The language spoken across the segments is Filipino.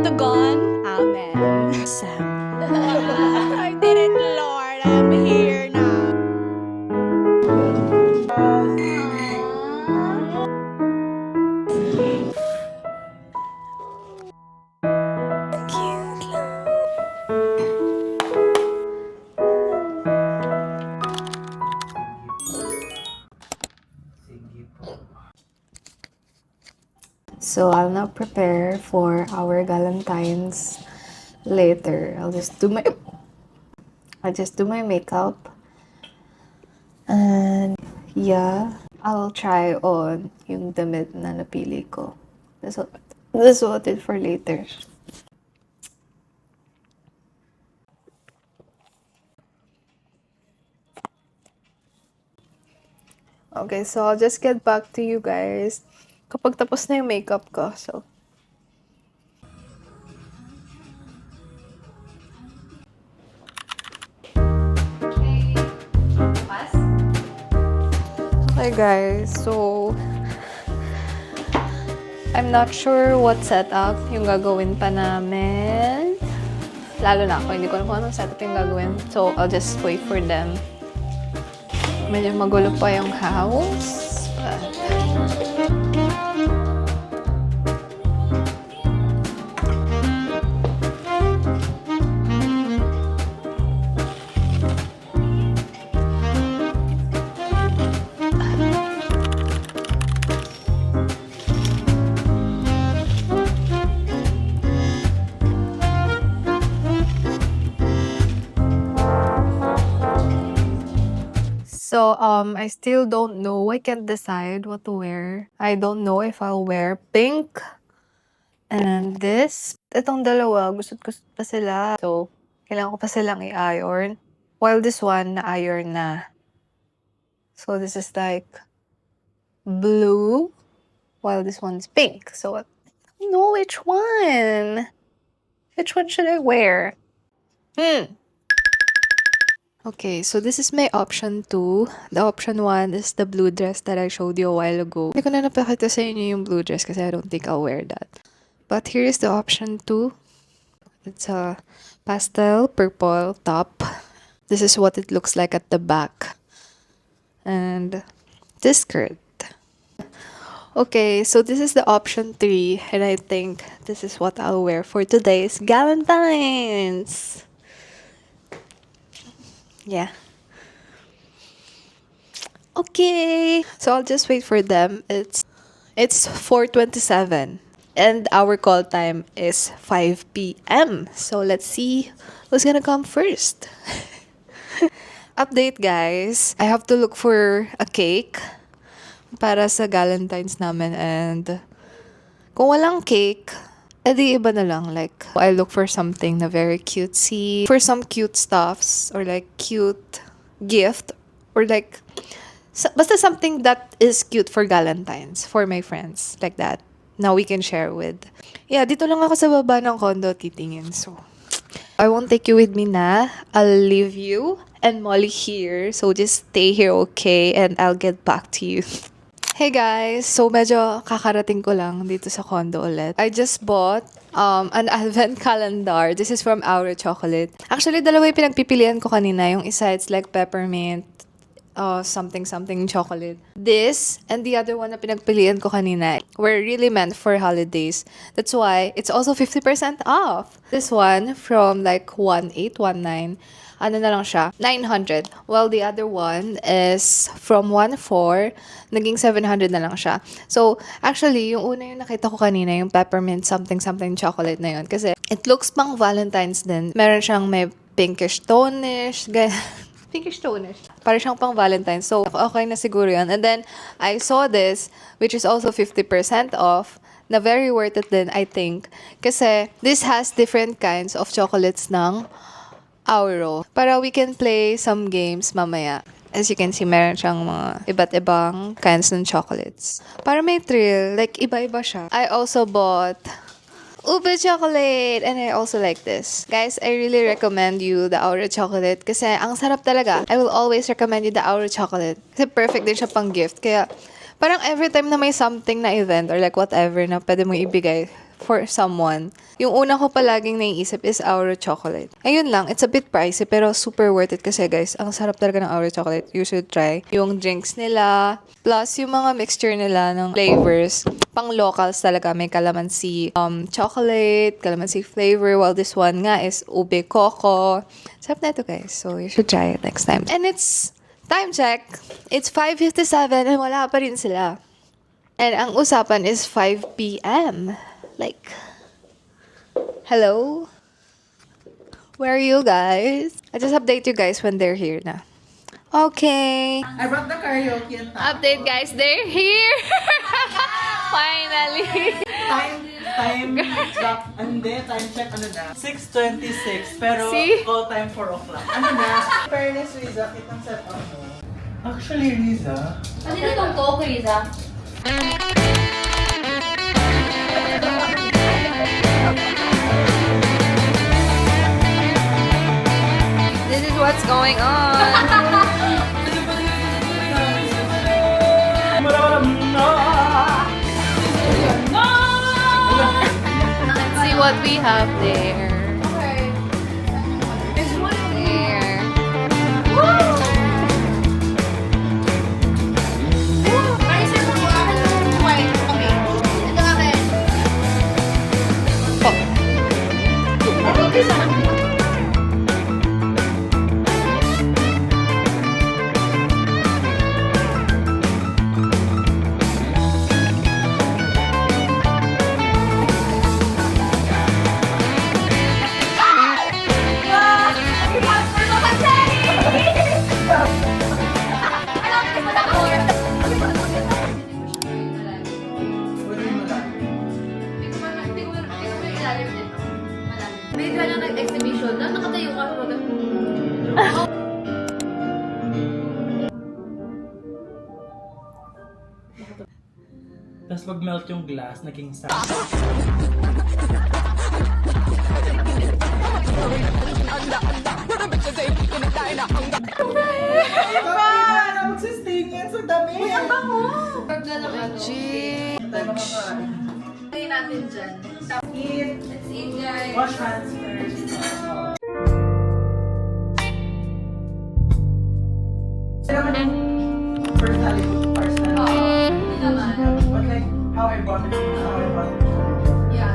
the gun. Amen. Sam. I did it, Lord. I'm here now. Cute lang. So I'll now prepare for our Galentine's later. I'll just do my makeup. And yeah, I'll try on yung damit na napili ko. This what it for later. Okay, so I'll just get back to you guys kapag tapos na yung makeup ko. So, okay guys, so I'm not sure what setup yung gagawin pa namin. Lalo na ako, hindi ko alam kung anong setup yung gagawin. So, I'll just wait for them. Medyo magulo pa yung house. So, I still don't know. I can't decide what to wear. I don't know if I'll wear pink. And this. Itong dalawa, gusto pa sila. So, kailangan ko pa silang i-iron. While this one, na-iron na. So, this is like blue. While this one's pink. So, I don't know which one. Which one should I wear? Okay, so this is my option 2. The option 1 is the blue dress that I showed you a while ago. Hindi ko na napakita sa inyo yung blue dress kasi I don't think I'll wear that. But here is the option 2. It's a pastel purple top. This is what it looks like at the back. And this skirt. Okay, so this is the option 3. And I think this is what I'll wear for today's Galentine's. Yeah. Okay. So I'll just wait for them. It's 4:27 and our call time is 5 p.m. So let's see who's gonna come first. Update guys. I have to look for a cake para sa Galentine's namin, and kung walang cake, edi iba na lang. Like, I look for something na very cutesy. For some cute stuffs or like cute gift or like basta something that is cute for Galentine's for my friends like that. Now we can share with. Yeah, dito lang ako sa baba ng condo titingin. So, I won't take you with me na. I'll leave you and Molly here. So just stay here, okay? And I'll get back to you. Hey guys, so medyo kakarating ko lang dito sa condo ulit. I just bought an advent calendar. This is from Aura Chocolate. Actually, dalawa yung pinagpipilian ko kanina. Yung isa, it's like peppermint, something chocolate. This and the other one na pinagpilian ko kanina were really meant for holidays. That's why it's also 50% off. This one from like 1819. Ano na lang siya, 900. While the other one is from 14, naging 700 na lang siya. So, actually, yung una yung nakita ko kanina, yung peppermint something chocolate na yun. Kasi, it looks pang Valentine's din. Meron siyang may pinkish tonish, pinkish tonish. Parang siyang pang Valentine's. So, okay na siguro yun. And then, I saw this, which is also 50% off, na very worth it din, I think. Kasi, this has different kinds of chocolates ng Auro. Para we can play some games mamaya. As you can see, meron siyang mga iba't ibang kinds ng chocolates. Para may thrill. Like, iba-iba siya. I also bought ube chocolate. And I also like this. Guys, I really recommend you the Auro chocolate. Kasi ang sarap talaga. I will always recommend you the Auro chocolate. Kasi perfect din siya pang gift. Kaya, parang every time na may something na event or like whatever na pwede mong ibigay for someone, yung una ko palaging naiisip is Auro chocolate. Ayun lang, it's a bit pricey pero super worth it kasi guys, ang sarap talaga ng Auro chocolate. You should try. Yung drinks nila, plus yung mga mixture nila ng flavors. Pang locals talaga, may calamansi chocolate, calamansi flavor, while this one nga is ube coco. Sarap na ito guys, so you should try it next time. And it's time check. It's 5:57 and wala pa rin sila. And ang usapan is 5 p.m. Like, hello? Where are you guys? I just update you guys when they're here na. Okay. I brought the karaoke and Update guys, they're here! Finally! time check, time check, ano na? 6:26, pero See? call time 4 o'clock. Ano na? Fairness, Riza, kitang set up mo. Actually, Riza, Kasi itong Coke, Riza. This is what's going on. Let's see what we have there. There. May ka lang nag-exhibition na nakatayo ka mag tapos mag-melt yung glass, naging sa... Magsistingin sa dami! Uy, ang bango! Pag na lang ano. Tingin natin dyan. Eat! Let's eat, guys. Wash hands first. Personally, personally. Hindi naman. But like, how I bought it, Yeah.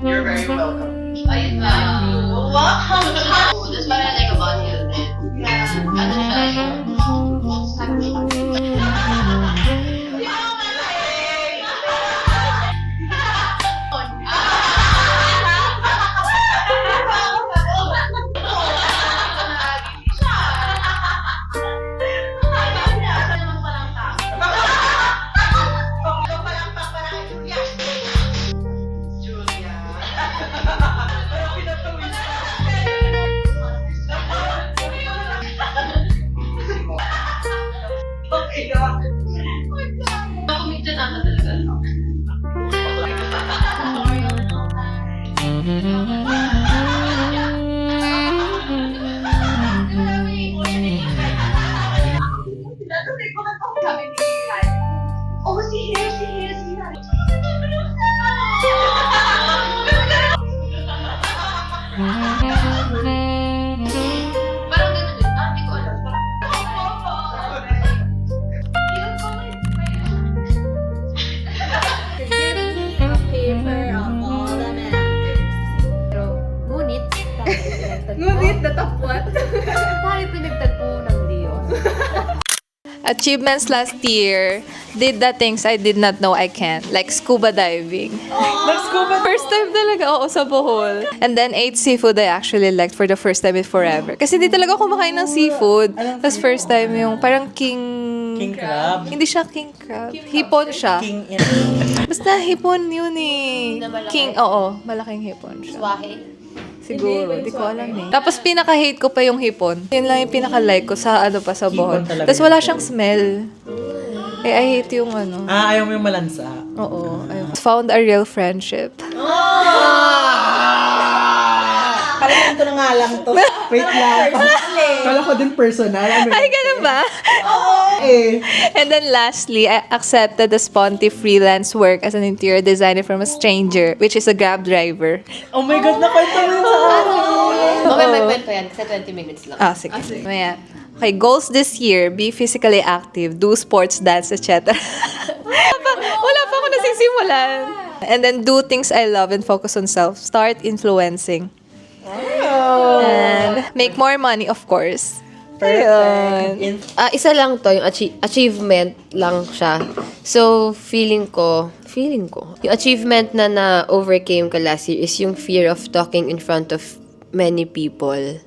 You're very welcome. Ayun ba? Wow! That's what I like about you. Ano siya? Comedian ako talaga. Oh, si Hira. Parang ganun din. Hindi ko alam. Paper of all the members. Pero, ngunit, Ngunit natapwat. tayo pinagtagpo ng Diyos. Achievements last year, did the things I did not know I can. Like scuba diving. Nag-scuba First time talaga, oo, sa Bohol. And then ate seafood I actually liked for the first time in forever. Kasi di talaga ako kumakain ng seafood. Tapos first time yung parang King crab. Hindi siya king crab. Hipon siya. King in... Basta hipon yun eh. King, oo, malaking hipon siya. Swahe. Siguro, di ko alam eh. Tapos pinaka-hate ko pa yung hipon. Yun lang yung pinaka-like ko sa ano pa sa Bohol. Hipon talaga Tapos yun. wala siyang smell. I hate yung ano. Ayaw mo yung malansa. Oo. Found a real friendship. Parang ito na nga lang to. Wait lang. Kala ko din personal. Ay, ganun ba? Eh. And then lastly, I accepted the Sponti freelance work as an interior designer from a stranger, which is a Grab driver. Oh my God, nakwento mo yun sa akin. Okay, may kwento yan. Kasi 20 minutes lang. Sige. Maya. Okay, goals this year, be physically active, do sports, dance, etc. Wala pa ako nasisimulan. And then do things I love and focus on self. Start influencing. And make more money, of course. Ayun. Isa lang to, yung achievement lang siya. So, feeling ko, yung achievement na na-overcame ko last year is yung fear of talking in front of many people.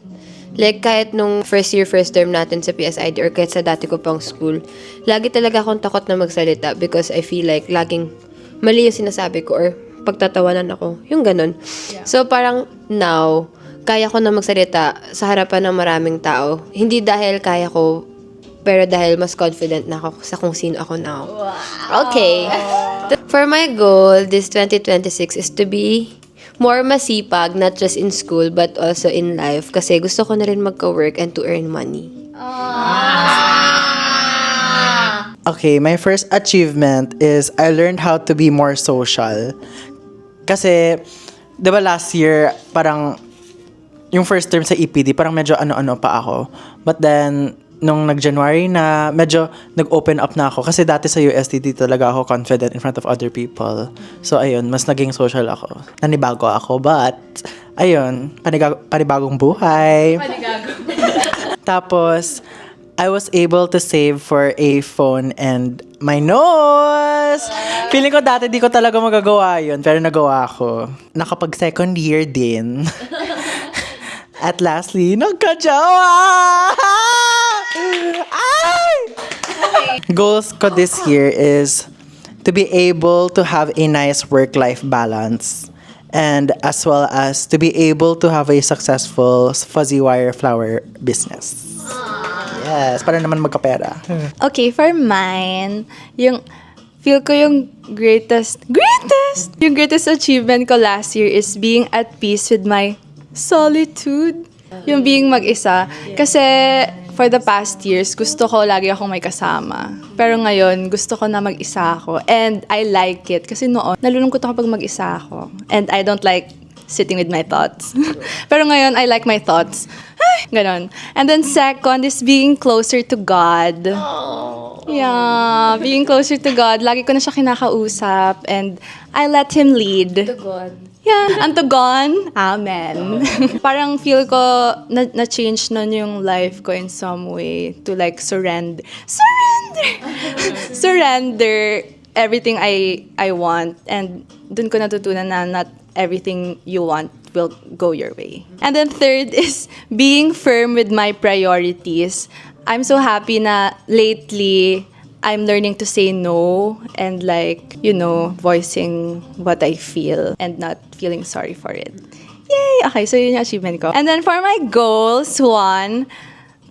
Like, kahit nung first term natin sa PSID or kahit sa dati ko pang school, lagi talaga akong takot na magsalita because I feel like laging mali yung sinasabi ko or pagtatawanan ako. Yung ganun. So, parang now, kaya ko na magsalita sa harapan ng maraming tao. Hindi dahil kaya ko, pero dahil mas confident na ako sa kung sino ako now. Wow. Okay. For my goal, this 2026 is to be more masipag, not just in school, but also in life. Kasi gusto ko na rin magka-work and to earn money. Okay, my first achievement is I learned how to be more social. Kasi, di ba last year, parang yung first term sa EPD, parang medyo ano-ano pa ako. But then, nung nag-January na, medyo nag-open up na ako. Kasi dati sa USTD talaga ako confident in front of other people. So, ayun, mas naging social ako. Nanibago ako, but, ayun, panibagong buhay. Tapos, I was able to save for a phone and my nose! Feeling ko dati di ko talaga magagawa yun, pero nagawa ko. Nakapag second year din. At lastly, nagka-jowa! Ay! Goals ko this year is to be able to have a nice work-life balance and as well as to be able to have a successful fuzzy wire flower business. Yes, para naman magkapera. Okay, for mine, feel ko yung greatest achievement ko last year is being at peace with my solitude. Yung being mag-isa. Kasi for the past years, gusto ko lagi akong may kasama. Pero ngayon, gusto ko na mag-isa ako. And I like it. Kasi noon, nalulungkot ako pag mag-isa ako. And I don't like sitting with my thoughts. Pero ngayon, I like my thoughts. Ay, ganon. And then second is being closer to God. Yeah, being closer to God. Lagi ko na siya kinakausap. And I let Him lead. To God. Yeah, and to God. Amen. Parang feel ko na-change nun yung life ko in some way to like surrender everything I want. And dun ko natutunan na not everything you want will go your way. And then third is being firm with my priorities. I'm so happy na lately I'm learning to say no and like, voicing what I feel and not feeling sorry for it. Yay! Okay, so yun yung achievement ko. And then for my goals, one,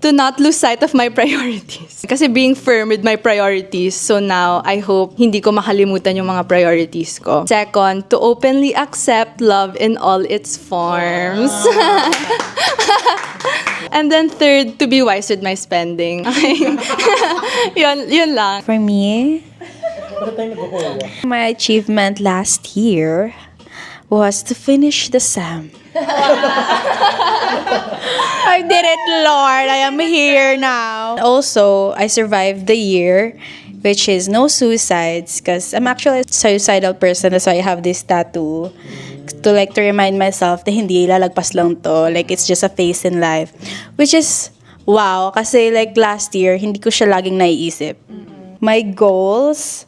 to not lose sight of my priorities. Kasi being firm with my priorities, so now I hope hindi ko makalimutan yung mga priorities ko. Second, to openly accept love in all its forms. And then third, to be wise with my spending. yun lang. For me, my achievement last year was to finish the SAM. I did it, Lord. I am here now. Also, I survived the year, which is no suicides, because I'm actually a suicidal person. That's why I have this tattoo to remind myself na hindi lalagpas lang to. Like, it's just a phase in life. Which is, wow. Kasi last year, hindi ko siya laging naiisip. My goals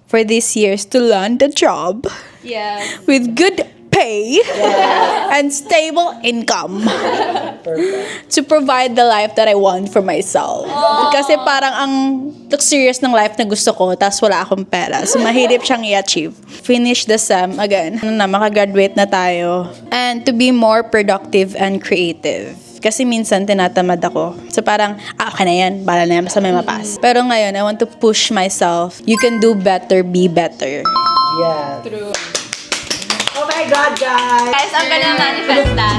for this year is to land a job. Yes. With good pay and stable income to provide the life that I want for myself. Kasi parang ang luxurious ng life na gusto ko, tas wala akong pera. So mahirap siyang i-achieve. Finish the SEM again. Makagraduate na tayo. And to be more productive and creative. Kasi minsan tinatamad ako sa parang, okay na yan, bala na yan, basta may mapas. Pero ngayon, I want to push myself. You can do better, be better. Yes. True. Oh my God, guys! Guys, ang kanyang manifestan.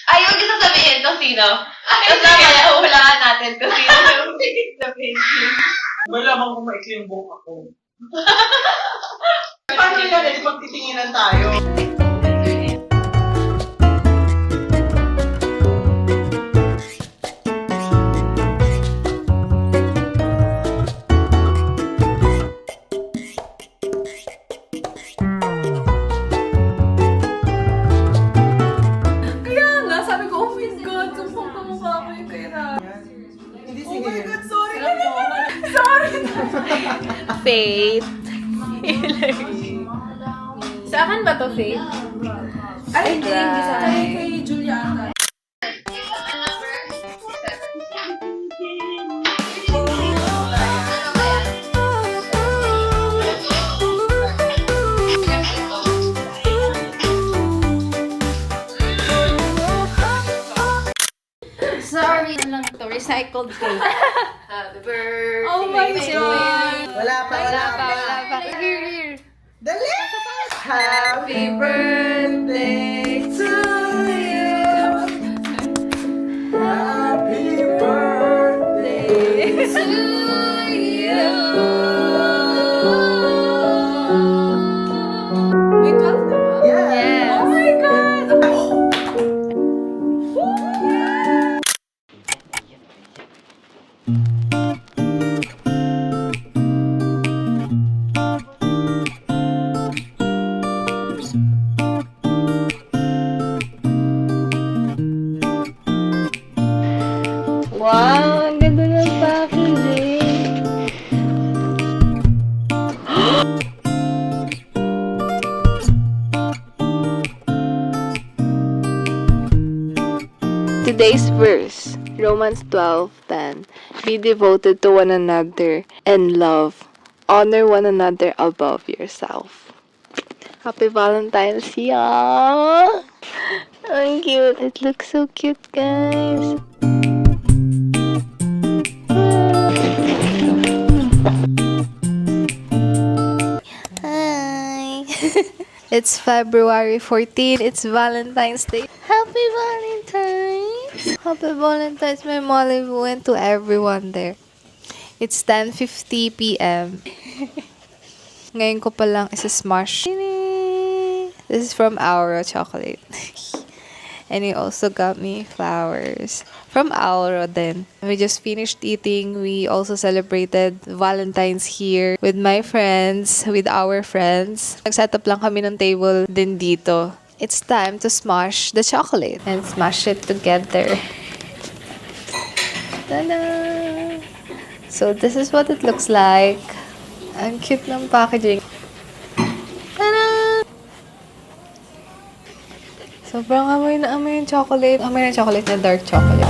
Ay, huwag niyo sasabihin kung sino. Tapos mamaya, huhulaan natin kung sino yung sabihin. Malamang kung maikli yung buhok ako. Paano yan? Hindi pagtitinginan tayo. Faith. Sa akin ba to, Faith? Ay, hindi. Sa akin kay Juliana. Sorry lang to, recycled cake. Happy birthday. Oh my God! Wala pa. Here. Dali! Happy birthday to you. Happy birthday to you. May 12 na ba? Yes. Oh my God! Wow, ang ganda ng packaging. Today's verse, Romans 12:10. Be devoted to one another and love. Honor one another above yourself. Happy Valentine's, y'all! Ang cute. It looks so cute, guys. Hi! It's February 14. It's Valentine's Day. Happy Valentine's! Happy Valentine's, my Malibu, to everyone there. It's 10:50 p.m. Ngayon ko palang isa-smash. This is from Auro Chocolate. And he also got me flowers from Auro then. We just finished eating. We also celebrated Valentine's here with my friends, with our friends. Nag-set up lang kami ng table din dito. It's time to smash the chocolate and smash it together. Ta-da! So this is what it looks like. Ang cute ng packaging. Ta-da! Sobrang amoy na amoy yung chocolate. Amoy na chocolate na dark chocolate.